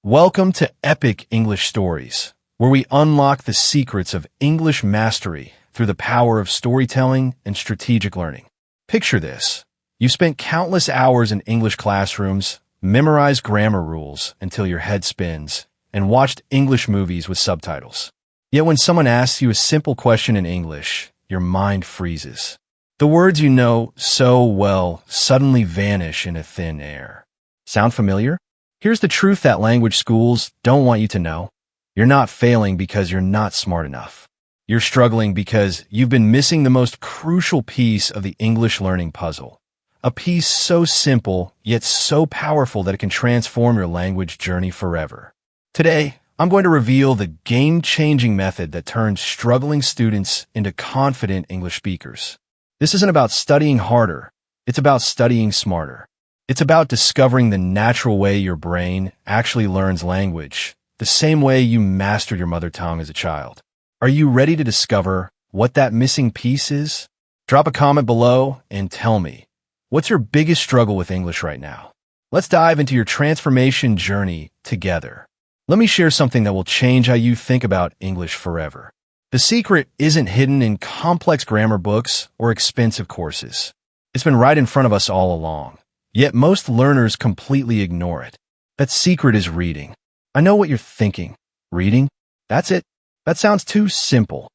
Welcome to Epic English Stories, where we unlock the secrets of English mastery through the power of storytelling and strategic learning. Picture this. You've spent countless hours in English classrooms, memorized grammar rules until your head spins, and watched English movies with subtitles. Yet when someone asks you a simple question in English, your mind freezes. The words you know so well suddenly vanish into thin air. Sound familiar? Here's the truth that language schools don't want you to know. You're not failing because you're not smart enough. You're struggling because you've been missing the most crucial piece of the English learning puzzle. A piece so simple, yet so powerful that it can transform your language journey forever. Today, I'm going to reveal the game-changing method that turns struggling students into confident English speakers. This isn't about studying harder. It's about studying smarter. It's about discovering the natural way your brain actually learns language, the same way you mastered your mother tongue as a child. Are you ready to discover what that missing piece is? Drop a comment below and tell me, what's your biggest struggle with English right now? Let's dive into your transformation journey together. Let me share something that will change how you think about English forever. The secret isn't hidden in complex grammar books or expensive courses. It's been right in front of us all along. Yet most learners completely ignore it. That secret is reading. I know what you're thinking. Reading? That's it. That sounds too simple.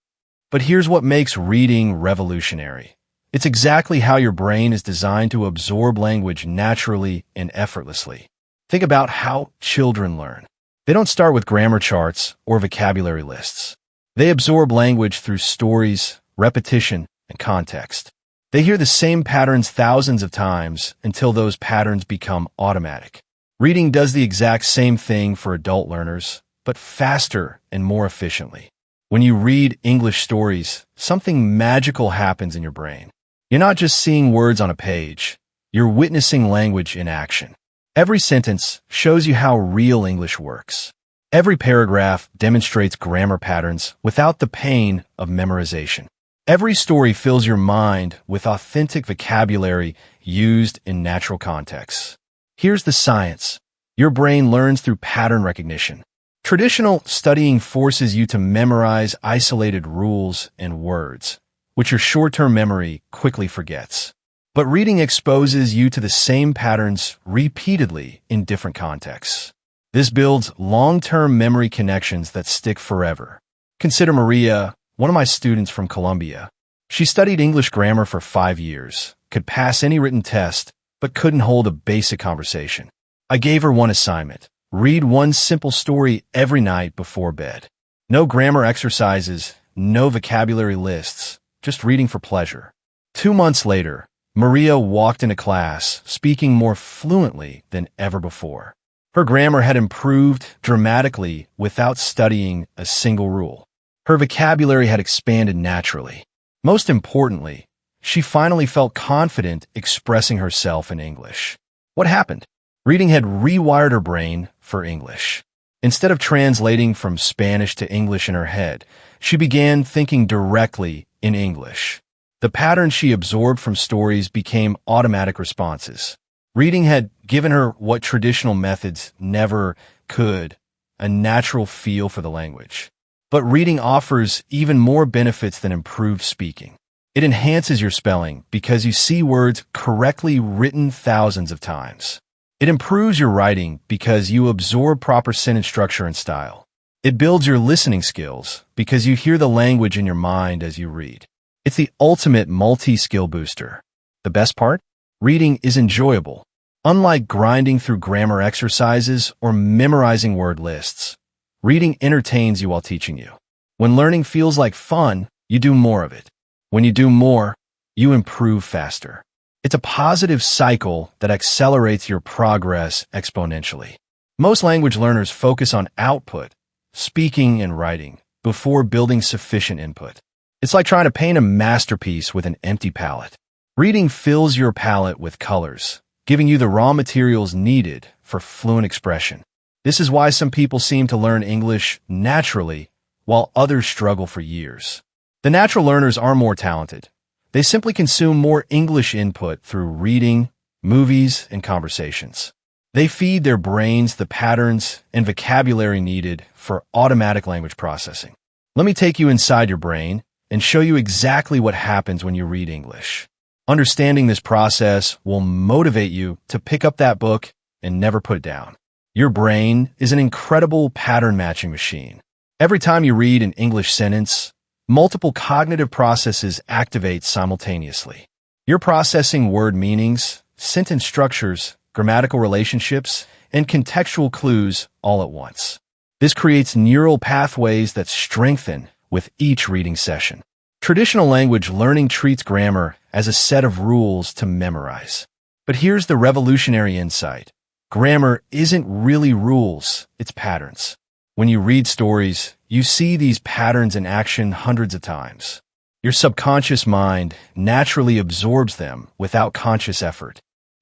But here's what makes reading revolutionary. It's exactly how your brain is designed to absorb language naturally and effortlessly. Think about how children learn. They don't start with grammar charts or vocabulary lists. They absorb language through stories, repetition, and context. They hear the same patterns thousands of times until those patterns become automatic. Reading does the exact same thing for adult learners, but faster and more efficiently. When you read English stories, something magical happens in your brain. You're not just seeing words on a page. You're witnessing language in action. Every sentence shows you how real English works. Every paragraph demonstrates grammar patterns without the pain of memorization. Every story fills your mind with authentic vocabulary used in natural contexts. Here's the science. Your brain learns through pattern recognition. Traditional studying forces you to memorize isolated rules and words, which your short-term memory quickly forgets. But reading exposes you to the same patterns repeatedly in different contexts. This builds long-term memory connections that stick forever. Consider Maria, one of my students from Colombia. She studied English grammar for 5 years, could pass any written test, but couldn't hold a basic conversation. I gave her one assignment: read one simple story every night before bed. No grammar exercises, no vocabulary lists, just reading for pleasure. 2 months later, Maria walked into class speaking more fluently than ever before. Her grammar had improved dramatically without studying a single rule. Her vocabulary had expanded naturally. Most importantly, she finally felt confident expressing herself in English. What happened? Reading had rewired her brain for English. Instead of translating from Spanish to English in her head, she began thinking directly in English. The patterns she absorbed from stories became automatic responses. Reading had given her what traditional methods never could, a natural feel for the language. But reading offers even more benefits than improved speaking. It enhances your spelling because you see words correctly written thousands of times. It improves your writing because you absorb proper sentence structure and style. It builds your listening skills because you hear the language in your mind as you read. It's the ultimate multi-skill booster. The best part? Reading is enjoyable. Unlike grinding through grammar exercises or memorizing word lists, reading entertains you while teaching you. When learning feels like fun, you do more of it. When you do more, you improve faster. It's a positive cycle that accelerates your progress exponentially. Most language learners focus on output, speaking and writing, before building sufficient input. It's like trying to paint a masterpiece with an empty palette. Reading fills your palette with colors, giving you the raw materials needed for fluent expression. This is why some people seem to learn English naturally, while others struggle for years. The natural learners are more talented. They simply consume more English input through reading, movies, and conversations. They feed their brains the patterns and vocabulary needed for automatic language processing. Let me take you inside your brain and show you exactly what happens when you read English. Understanding this process will motivate you to pick up that book and never put it down. Your brain is an incredible pattern matching machine. Every time you read an English sentence, multiple cognitive processes activate simultaneously. You're processing word meanings, sentence structures, grammatical relationships, and contextual clues all at once. This creates neural pathways that strengthen with each reading session. Traditional language learning treats grammar as a set of rules to memorize. But here's the revolutionary insight. Grammar isn't really rules, it's patterns. When you read stories, you see these patterns in action hundreds of times. Your subconscious mind naturally absorbs them without conscious effort.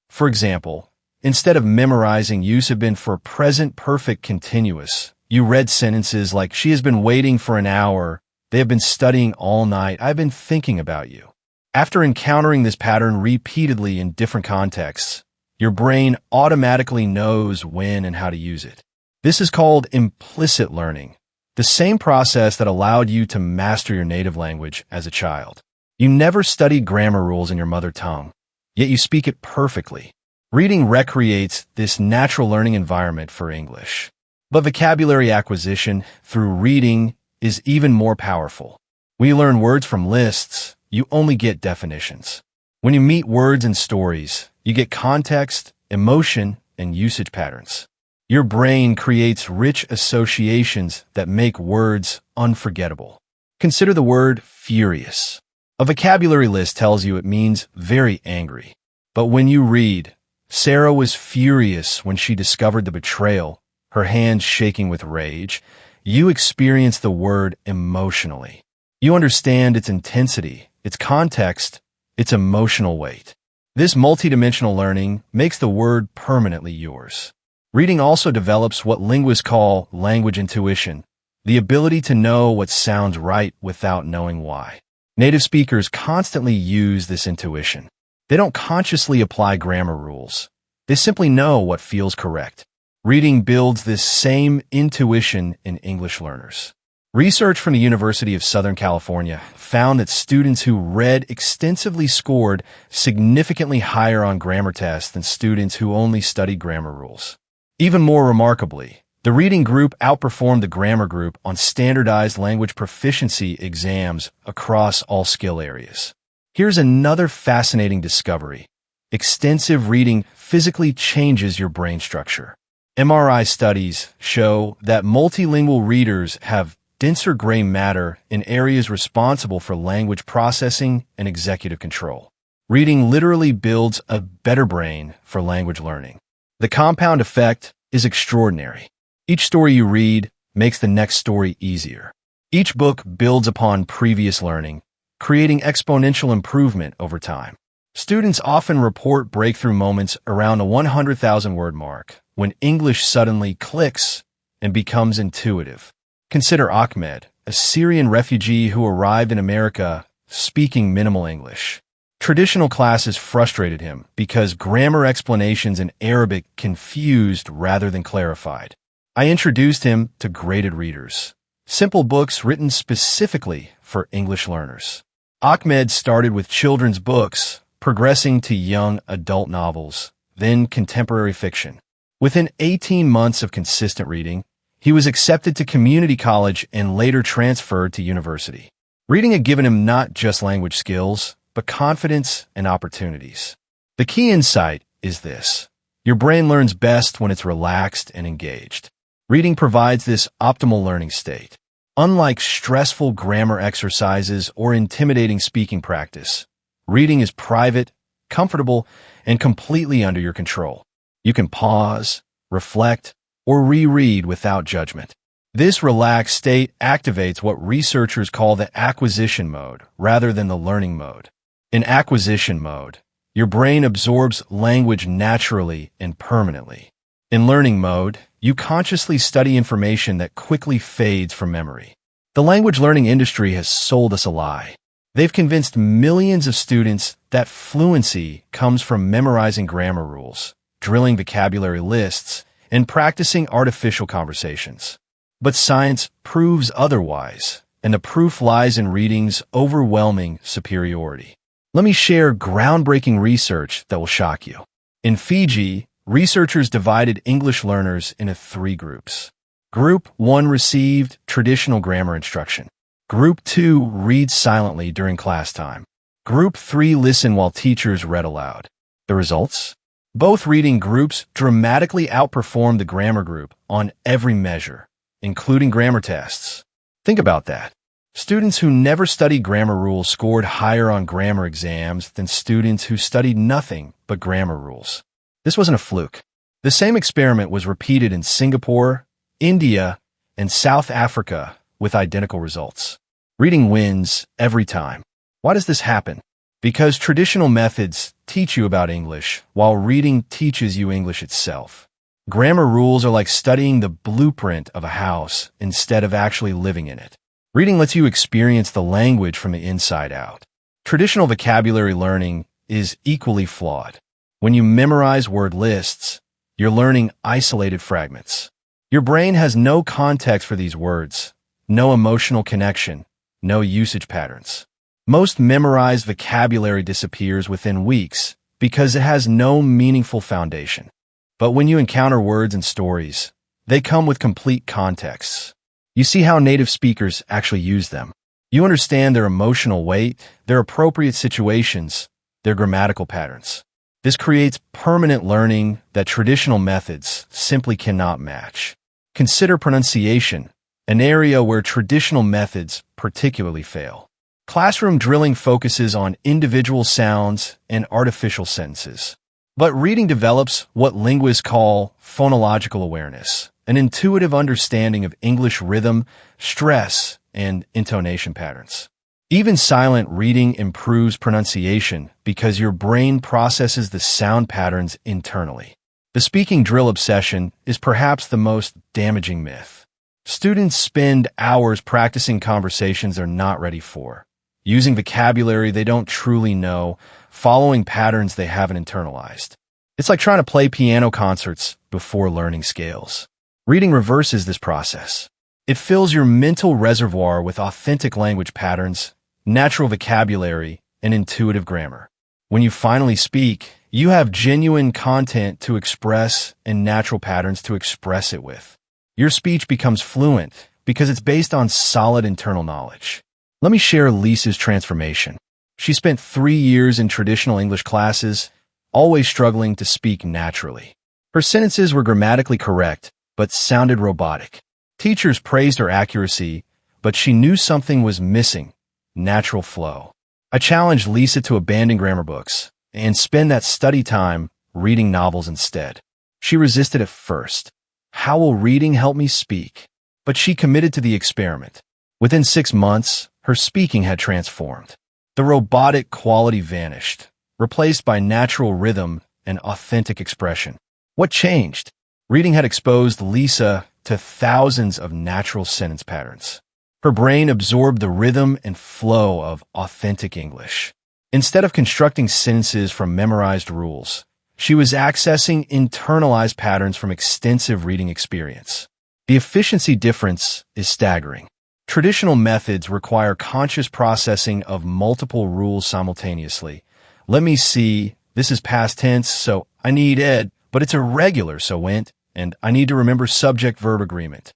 For example, instead of memorizing use have been for present perfect continuous, you read sentences like, she has been waiting for an hour, they have been studying all night, I've been thinking about you. After encountering this pattern repeatedly in different contexts, your brain automatically knows when and how to use it. This is called implicit learning, the same process that allowed you to master your native language as a child. You never studied grammar rules in your mother tongue, yet you speak it perfectly. Reading recreates this natural learning environment for English. But vocabulary acquisition through reading is even more powerful. When you learn words from lists, you only get definitions. When you meet words and stories, you get context, emotion, and usage patterns. Your brain creates rich associations that make words unforgettable. Consider the word furious. A vocabulary list tells you it means very angry. But when you read, Sarah was furious when she discovered the betrayal, her hands shaking with rage, you experience the word emotionally. You understand its intensity, its context, its emotional weight. This multidimensional learning makes the word permanently yours. Reading also develops what linguists call language intuition, the ability to know what sounds right without knowing why. Native speakers constantly use this intuition. They don't consciously apply grammar rules. They simply know what feels correct. Reading builds this same intuition in English learners. Research from the University of Southern California found that students who read extensively scored significantly higher on grammar tests than students who only studied grammar rules. Even more remarkably, the reading group outperformed the grammar group on standardized language proficiency exams across all skill areas. Here's another fascinating discovery. Extensive reading physically changes your brain structure. MRI studies show that multilingual readers have denser gray matter in areas responsible for language processing and executive control. Reading literally builds a better brain for language learning. The compound effect is extraordinary. Each story you read makes the next story easier. Each book builds upon previous learning, creating exponential improvement over time. Students often report breakthrough moments around the 100,000 word mark, when English suddenly clicks and becomes intuitive. Consider Ahmed, a Syrian refugee who arrived in America speaking minimal English. Traditional classes frustrated him because grammar explanations in Arabic confused rather than clarified. I introduced him to graded readers, simple books written specifically for English learners. Ahmed started with children's books, progressing to young adult novels, then contemporary fiction. Within 18 months of consistent reading, he was accepted to community college and later transferred to university. Reading had given him not just language skills, but confidence and opportunities. The key insight is this. Your brain learns best when it's relaxed and engaged. Reading provides this optimal learning state. Unlike stressful grammar exercises or intimidating speaking practice, reading is private, comfortable, and completely under your control. You can pause, reflect, or reread without judgment. This relaxed state activates what researchers call the acquisition mode rather than the learning mode. In acquisition mode, your brain absorbs language naturally and permanently. In learning mode, you consciously study information that quickly fades from memory. The language learning industry has sold us a lie. They've convinced millions of students that fluency comes from memorizing grammar rules, drilling vocabulary lists, and practicing artificial conversations. But science proves otherwise, and the proof lies in reading's overwhelming superiority. Let me share groundbreaking research that will shock you. In Fiji, researchers divided English learners into 3 groups. Group 1 received traditional grammar instruction. Group 2 reads silently during class time. Group 3 listened while teachers read aloud. The results? Both reading groups dramatically outperformed the grammar group on every measure, including grammar tests. Think about that. Students who never studied grammar rules scored higher on grammar exams than students who studied nothing but grammar rules. This wasn't a fluke. The same experiment was repeated in Singapore, India, and South Africa with identical results. Reading wins every time. Why does this happen? Because traditional methods teach you about English, while reading teaches you English itself. Grammar rules are like studying the blueprint of a house instead of actually living in it. Reading lets you experience the language from the inside out. Traditional vocabulary learning is equally flawed. When you memorize word lists, you're learning isolated fragments. Your brain has no context for these words, no emotional connection, no usage patterns. Most memorized vocabulary disappears within weeks because it has no meaningful foundation. But when you encounter words and stories, they come with complete contexts. You see how native speakers actually use them. You understand their emotional weight, their appropriate situations, their grammatical patterns. This creates permanent learning that traditional methods simply cannot match. Consider pronunciation, an area where traditional methods particularly fail. Classroom drilling focuses on individual sounds and artificial sentences. But reading develops what linguists call phonological awareness, an intuitive understanding of English rhythm, stress, and intonation patterns. Even silent reading improves pronunciation because your brain processes the sound patterns internally. The speaking drill obsession is perhaps the most damaging myth. Students spend hours practicing conversations they're not ready for, using vocabulary they don't truly know, following patterns they haven't internalized. It's like trying to play piano concerts before learning scales. Reading reverses this process. It fills your mental reservoir with authentic language patterns, natural vocabulary, and intuitive grammar. When you finally speak, you have genuine content to express and natural patterns to express it with. Your speech becomes fluent because it's based on solid internal knowledge. Let me share Lisa's transformation. She spent 3 years in traditional English classes, always struggling to speak naturally. Her sentences were grammatically correct, but sounded robotic. Teachers praised her accuracy, but she knew something was missing: natural flow. I challenged Lisa to abandon grammar books and spend that study time reading novels instead. She resisted at first. How will reading help me speak? But she committed to the experiment. Within 6 months, her speaking had transformed. The robotic quality vanished, replaced by natural rhythm and authentic expression. What changed? Reading had exposed Lisa to thousands of natural sentence patterns. Her brain absorbed the rhythm and flow of authentic English. Instead of constructing sentences from memorized rules, she was accessing internalized patterns from extensive reading experience. The efficiency difference is staggering. Traditional methods require conscious processing of multiple rules simultaneously. Let me see, this is past tense, so I need ed, but it's irregular, so went, and I need to remember subject-verb agreement.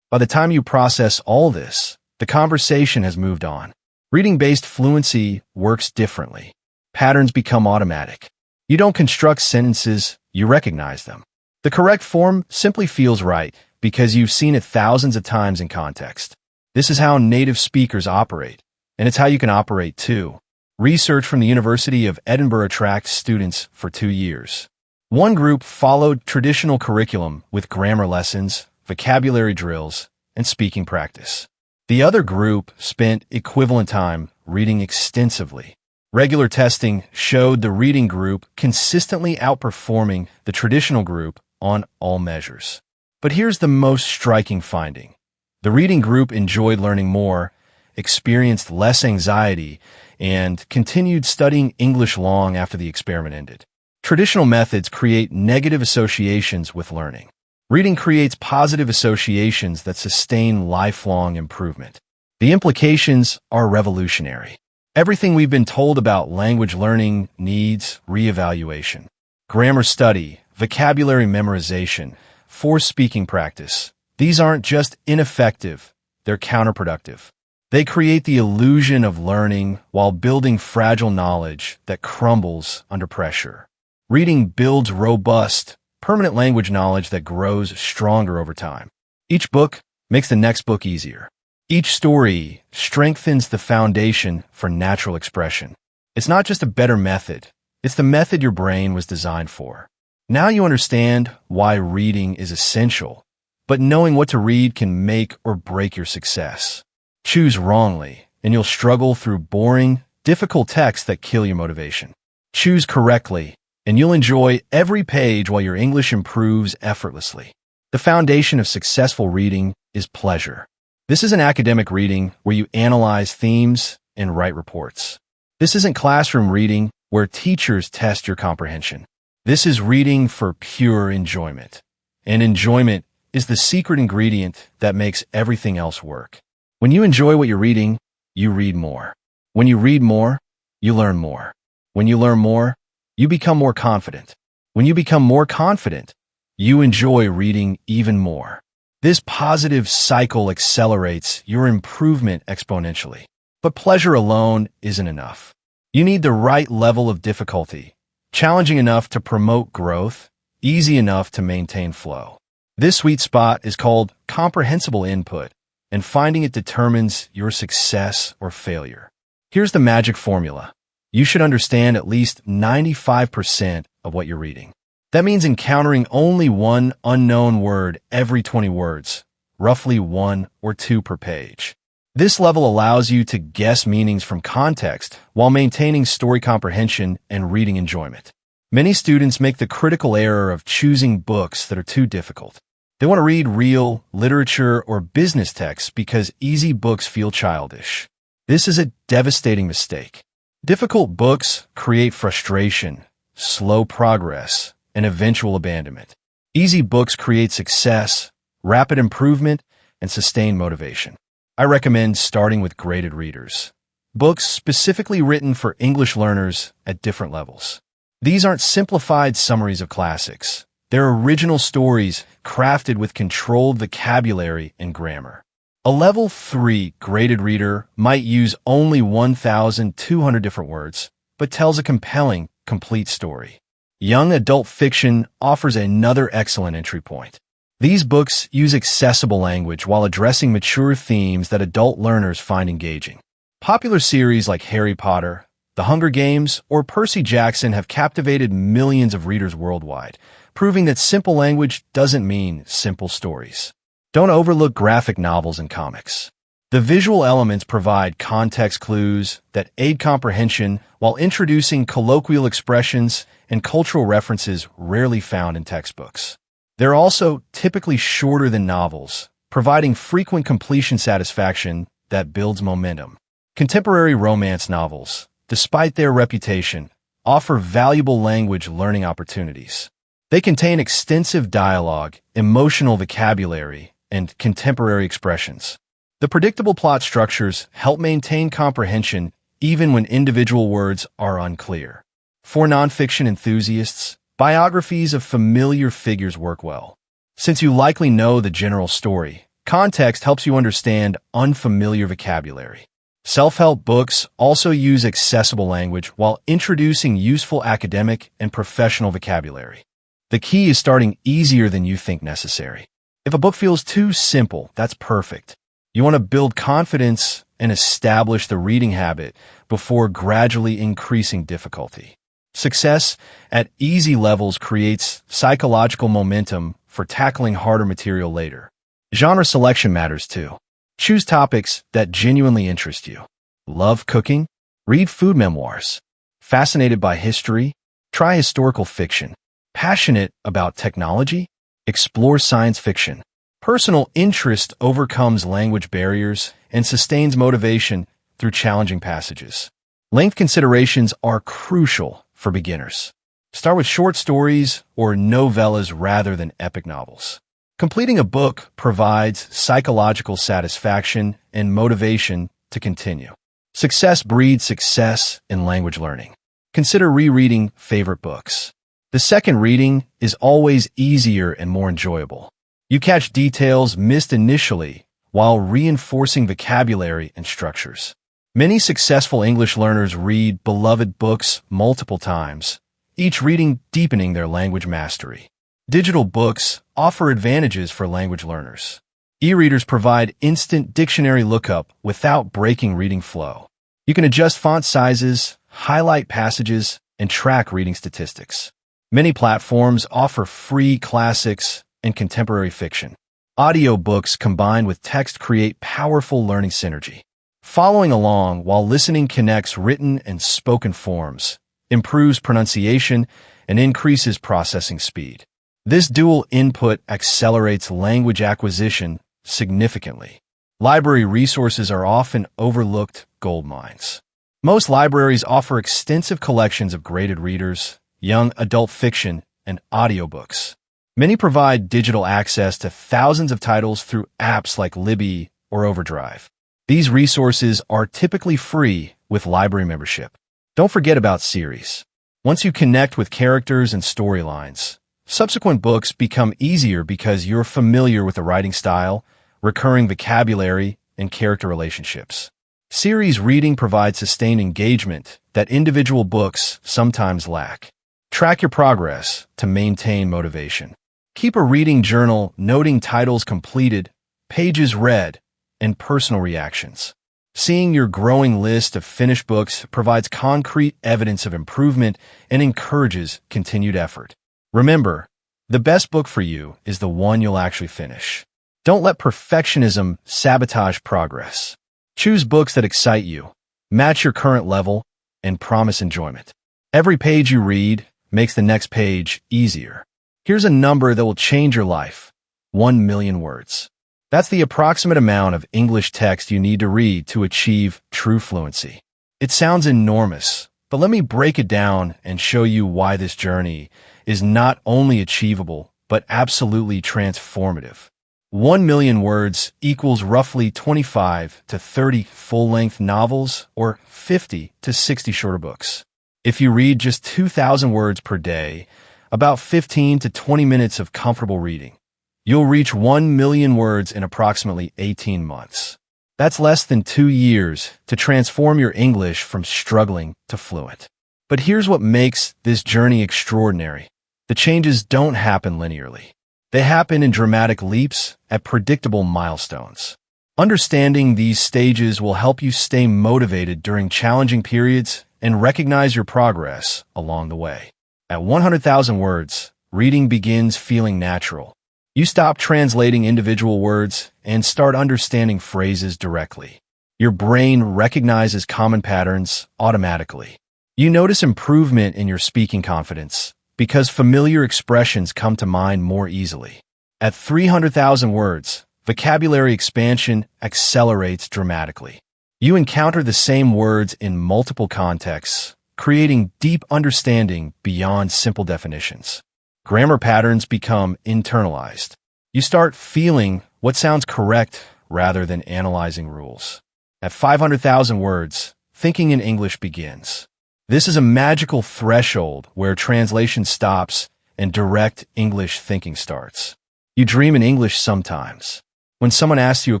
By the time you process all this, the conversation has moved on. Reading-based fluency works differently. Patterns become automatic. You don't construct sentences, you recognize them. The correct form simply feels right because you've seen it thousands of times in context. This is how native speakers operate, and it's how you can operate too. Research from the University of Edinburgh tracked students for 2 years. One group followed traditional curriculum with grammar lessons, vocabulary drills, and speaking practice. The other group spent equivalent time reading extensively. Regular testing showed the reading group consistently outperforming the traditional group on all measures. But here's the most striking finding. The reading group enjoyed learning more, experienced less anxiety, and continued studying English long after the experiment ended. Traditional methods create negative associations with learning. Reading creates positive associations that sustain lifelong improvement. The implications are revolutionary. Everything we've been told about language learning needs reevaluation. Grammar study, vocabulary memorization, forced speaking practice. These aren't just ineffective, they're counterproductive. They create the illusion of learning while building fragile knowledge that crumbles under pressure. Reading builds robust, permanent language knowledge that grows stronger over time. Each book makes the next book easier. Each story strengthens the foundation for natural expression. It's not just a better method, it's the method your brain was designed for. Now you understand why reading is essential, but knowing what to read can make or break your success. Choose wrongly, and you'll struggle through boring, difficult texts that kill your motivation. Choose correctly, and you'll enjoy every page while your English improves effortlessly. The foundation of successful reading is pleasure. This isn't academic reading where you analyze themes and write reports. This isn't classroom reading where teachers test your comprehension. This is reading for pure enjoyment. And enjoyment is the secret ingredient that makes everything else work. When you enjoy what you're reading, you read more. When you read more, you learn more. When you learn more, you become more confident. When you become more confident, you enjoy reading even more. This positive cycle accelerates your improvement exponentially. But pleasure alone isn't enough. You need the right level of difficulty, challenging enough to promote growth, easy enough to maintain flow. This sweet spot is called comprehensible input, and finding it determines your success or failure. Here's the magic formula. You should understand at least 95% of what you're reading. That means encountering only one unknown word every 20 words, roughly 1 or 2 per page. This level allows you to guess meanings from context while maintaining story comprehension and reading enjoyment. Many students make the critical error of choosing books that are too difficult. They want to read real, literature, or business texts because easy books feel childish. This is a devastating mistake. Difficult books create frustration, slow progress, and eventual abandonment. Easy books create success, rapid improvement, and sustained motivation. I recommend starting with graded readers. Books specifically written for English learners at different levels. These aren't simplified summaries of classics. They're original stories crafted with controlled vocabulary and grammar. A level 3 graded reader might use only 1,200 different words, but tells a compelling, complete story. Young adult fiction offers another excellent entry point. These books use accessible language while addressing mature themes that adult learners find engaging. Popular series like Harry Potter, The Hunger Games, or Percy Jackson have captivated millions of readers worldwide, proving that simple language doesn't mean simple stories. Don't overlook graphic novels and comics. The visual elements provide context clues that aid comprehension while introducing colloquial expressions and cultural references rarely found in textbooks. They're also typically shorter than novels, providing frequent completion satisfaction that builds momentum. Contemporary romance novels, despite their reputation, offer valuable language learning opportunities. They contain extensive dialogue, emotional vocabulary, and contemporary expressions. The predictable plot structures help maintain comprehension even when individual words are unclear. For nonfiction enthusiasts, biographies of familiar figures work well. Since you likely know the general story, context helps you understand unfamiliar vocabulary. Self-help books also use accessible language while introducing useful academic and professional vocabulary. The key is starting easier than you think necessary. If a book feels too simple, that's perfect. You want to build confidence and establish the reading habit before gradually increasing difficulty. Success at easy levels creates psychological momentum for tackling harder material later. Genre selection matters too. Choose topics that genuinely interest you. Love cooking? Read food memoirs. Fascinated by history? Try historical fiction. Passionate about technology? Explore science fiction. Personal interest overcomes language barriers and sustains motivation through challenging passages. Length considerations are crucial for beginners. Start with short stories or novellas rather than epic novels. Completing a book provides psychological satisfaction and motivation to continue. Success breeds success in language learning. Consider rereading favorite books. The second reading is always easier and more enjoyable. You catch details missed initially while reinforcing vocabulary and structures. Many successful English learners read beloved books multiple times, each reading deepening their language mastery. Digital books offer advantages for language learners. E-readers provide instant dictionary lookup without breaking reading flow. You can adjust font sizes, highlight passages, and track reading statistics. Many platforms offer free classics and contemporary fiction. Audiobooks combined with text create powerful learning synergy. Following along while listening connects written and spoken forms, improves pronunciation, and increases processing speed. This dual input accelerates language acquisition significantly. Library resources are often overlooked goldmines. Most libraries offer extensive collections of graded readers, young adult fiction, and audiobooks. Many provide digital access to thousands of titles through apps like Libby or Overdrive. These resources are typically free with library membership. Don't forget about series. Once you connect with characters and storylines, subsequent books become easier because you're familiar with the writing style, recurring vocabulary, and character relationships. Series reading provides sustained engagement that individual books sometimes lack. Track your progress to maintain motivation. Keep a reading journal noting titles completed, pages read, and personal reactions. Seeing your growing list of finished books provides concrete evidence of improvement and encourages continued effort. Remember, the best book for you is the one you'll actually finish. Don't let perfectionism sabotage progress. Choose books that excite you, match your current level, and promise enjoyment. Every page you read makes the next page easier. Here's a number that will change your life: 1 million words. That's the approximate amount of English text you need to read to achieve true fluency. It sounds enormous, but let me break it down and show you why this journey is not only achievable, but absolutely transformative. 1 million words equals roughly 25 to 30 full-length novels or 50 to 60 shorter books. If you read just 2,000 words per day, about 15 to 20 minutes of comfortable reading, you'll reach 1 million words in approximately 18 months. That's less than 2 years to transform your English from struggling to fluent. But here's what makes this journey extraordinary. The changes don't happen linearly. They happen in dramatic leaps at predictable milestones. Understanding these stages will help you stay motivated during challenging periods and recognize your progress along the way. At 100,000 words, reading begins feeling natural. You stop translating individual words and start understanding phrases directly. Your brain recognizes common patterns automatically. You notice improvement in your speaking confidence because familiar expressions come to mind more easily. At 300,000 words, vocabulary expansion accelerates dramatically. You encounter the same words in multiple contexts, creating deep understanding beyond simple definitions. Grammar patterns become internalized. You start feeling what sounds correct rather than analyzing rules. At 500,000 words, thinking in English begins. This is a magical threshold where translation stops and direct English thinking starts. You dream in English sometimes. When someone asks you a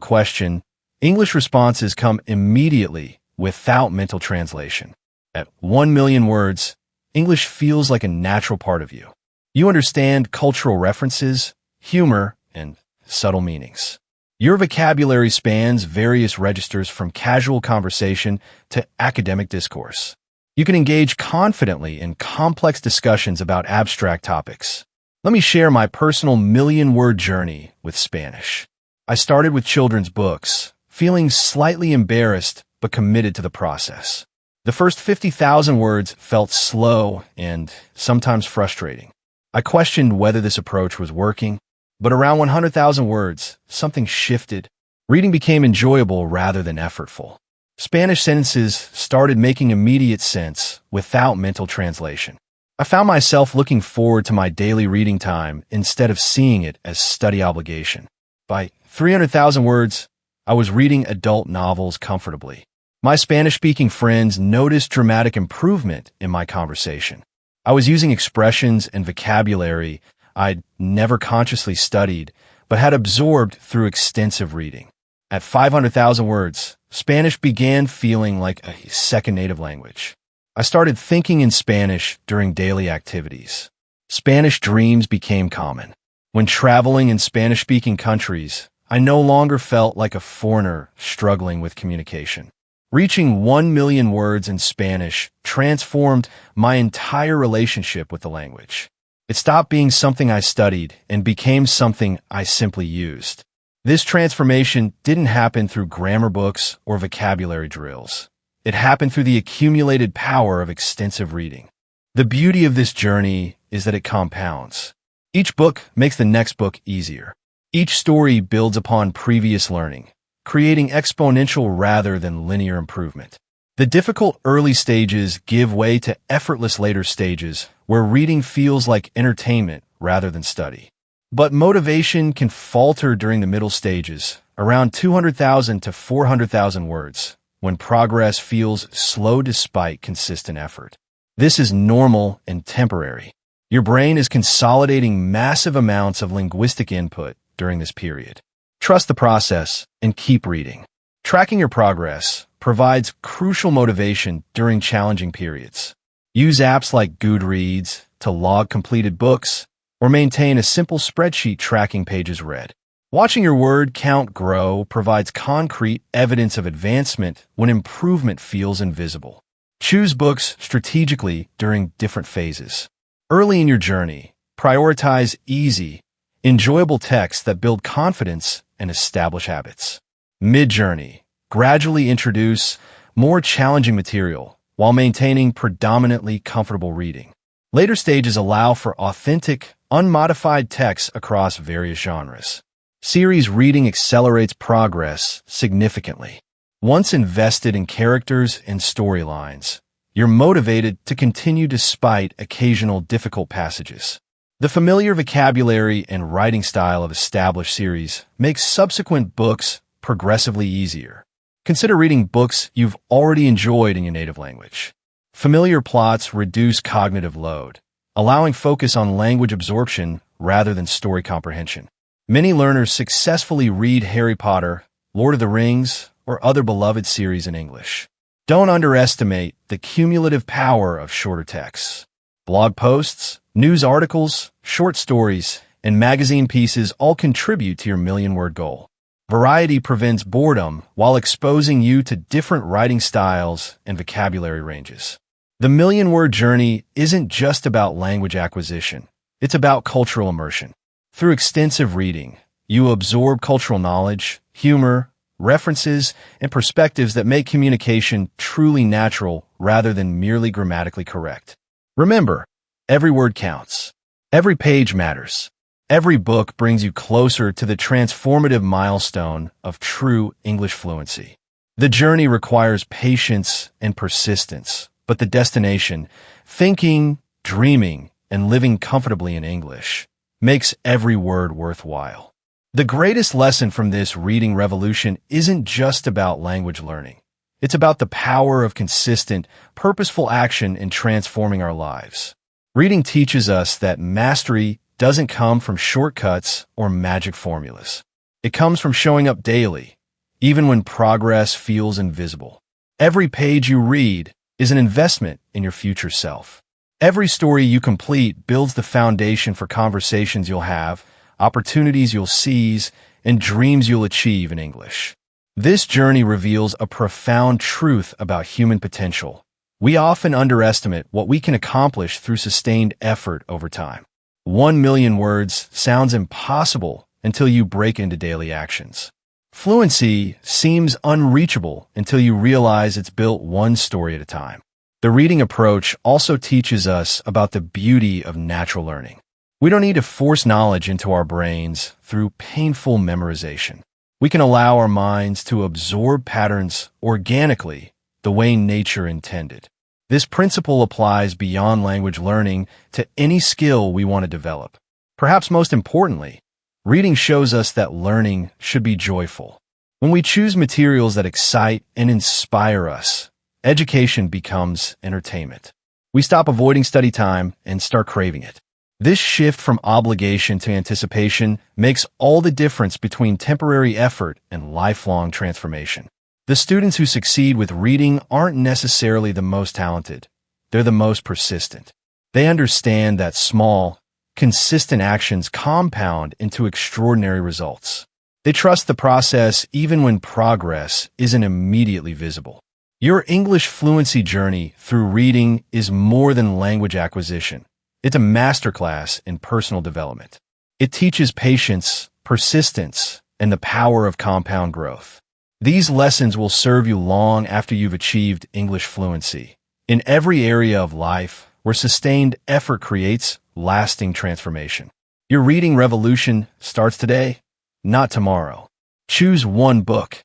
question, English responses come immediately without mental translation. At 1 million words, English feels like a natural part of you. You understand cultural references, humor, and subtle meanings. Your vocabulary spans various registers from casual conversation to academic discourse. You can engage confidently in complex discussions about abstract topics. Let me share my personal million-word journey with Spanish. I started with children's books, feeling slightly embarrassed but committed to the process. The first 50,000 words felt slow and sometimes frustrating. I questioned whether this approach was working, but around 100,000 words, something shifted. Reading became enjoyable rather than effortful. Spanish sentences started making immediate sense without mental translation. I found myself looking forward to my daily reading time instead of seeing it as study obligation. By 300,000 words, I was reading adult novels comfortably. My Spanish-speaking friends noticed dramatic improvement in my conversation. I was using expressions and vocabulary I'd never consciously studied, but had absorbed through extensive reading. At 500,000 words, Spanish began feeling like a second native language. I started thinking in Spanish during daily activities. Spanish dreams became common. When traveling in Spanish-speaking countries, I no longer felt like a foreigner struggling with communication. Reaching 1 million words in Spanish transformed my entire relationship with the language. It stopped being something I studied and became something I simply used. This transformation didn't happen through grammar books or vocabulary drills. It happened through the accumulated power of extensive reading. The beauty of this journey is that it compounds. Each book makes the next book easier. Each story builds upon previous learning, creating exponential rather than linear improvement. The difficult early stages give way to effortless later stages where reading feels like entertainment rather than study. But motivation can falter during the middle stages, around 200,000 to 400,000 words, when progress feels slow despite consistent effort. This is normal and temporary. Your brain is consolidating massive amounts of linguistic input during this period. Trust the process and keep reading. Tracking your progress provides crucial motivation during challenging periods. Use apps like Goodreads to log completed books or maintain a simple spreadsheet tracking pages read. Watching your word count grow provides concrete evidence of advancement when improvement feels invisible. Choose books strategically during different phases. Early in your journey, prioritize easy, enjoyable texts that build confidence and establish habits. Mid-journey, gradually introduce more challenging material while maintaining predominantly comfortable reading. Later stages allow for authentic, unmodified texts across various genres. Series reading accelerates progress significantly. Once invested in characters and storylines, you're motivated to continue despite occasional difficult passages. The familiar vocabulary and writing style of established series makes subsequent books progressively easier. Consider reading books you've already enjoyed in your native language. Familiar plots reduce cognitive load, allowing focus on language absorption rather than story comprehension. Many learners successfully read Harry Potter, Lord of the Rings, or other beloved series in English. Don't underestimate the cumulative power of shorter texts. Blog posts, news articles, short stories, and magazine pieces all contribute to your million-word goal. Variety prevents boredom while exposing you to different writing styles and vocabulary ranges. The million-word journey isn't just about language acquisition. It's about cultural immersion. Through extensive reading, you absorb cultural knowledge, humor, references, and perspectives that make communication truly natural rather than merely grammatically correct. Remember, every word counts. Every page matters. Every book brings you closer to the transformative milestone of true English fluency. The journey requires patience and persistence, but the destination, thinking, dreaming, and living comfortably in English, makes every word worthwhile. The greatest lesson from this reading revolution isn't just about language learning. It's about the power of consistent, purposeful action in transforming our lives. Reading teaches us that mastery doesn't come from shortcuts or magic formulas. It comes from showing up daily, even when progress feels invisible. Every page you read is an investment in your future self. Every story you complete builds the foundation for conversations you'll have, opportunities you'll seize, and dreams you'll achieve in English. This journey reveals a profound truth about human potential. We often underestimate what we can accomplish through sustained effort over time. 1 million words sounds impossible until you break into daily actions. Fluency seems unreachable until you realize it's built one story at a time. The reading approach also teaches us about the beauty of natural learning. We don't need to force knowledge into our brains through painful memorization. We can allow our minds to absorb patterns organically the way nature intended. This principle applies beyond language learning to any skill we want to develop. Perhaps most importantly, reading shows us that learning should be joyful. When we choose materials that excite and inspire us, education becomes entertainment. We stop avoiding study time and start craving it. This shift from obligation to anticipation makes all the difference between temporary effort and lifelong transformation. The students who succeed with reading aren't necessarily the most talented. They're the most persistent. They understand that small, consistent actions compound into extraordinary results. They trust the process even when progress isn't immediately visible. Your English fluency journey through reading is more than language acquisition. It's a masterclass in personal development. It teaches patience, persistence, and the power of compound growth. These lessons will serve you long after you've achieved English fluency. In every area of life where sustained effort creates lasting transformation. Your reading revolution starts today, not tomorrow. Choose one book.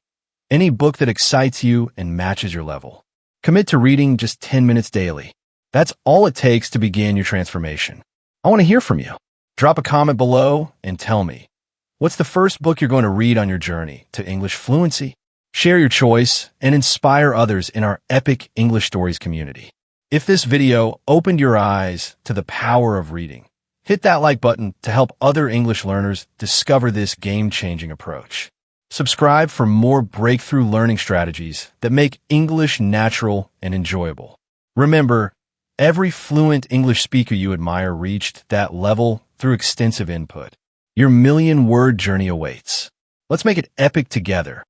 Any book that excites you and matches your level. Commit to reading just 10 minutes daily. That's all it takes to begin your transformation. I want to hear from you. Drop a comment below and tell me, what's the first book you're going to read on your journey to English fluency? Share your choice and inspire others in our epic English Stories community. If this video opened your eyes to the power of reading, hit that like button to help other English learners discover this game-changing approach. Subscribe for more breakthrough learning strategies that make English natural and enjoyable. Remember, every fluent English speaker you admire reached that level through extensive input. Your million-word journey awaits. Let's make it epic together.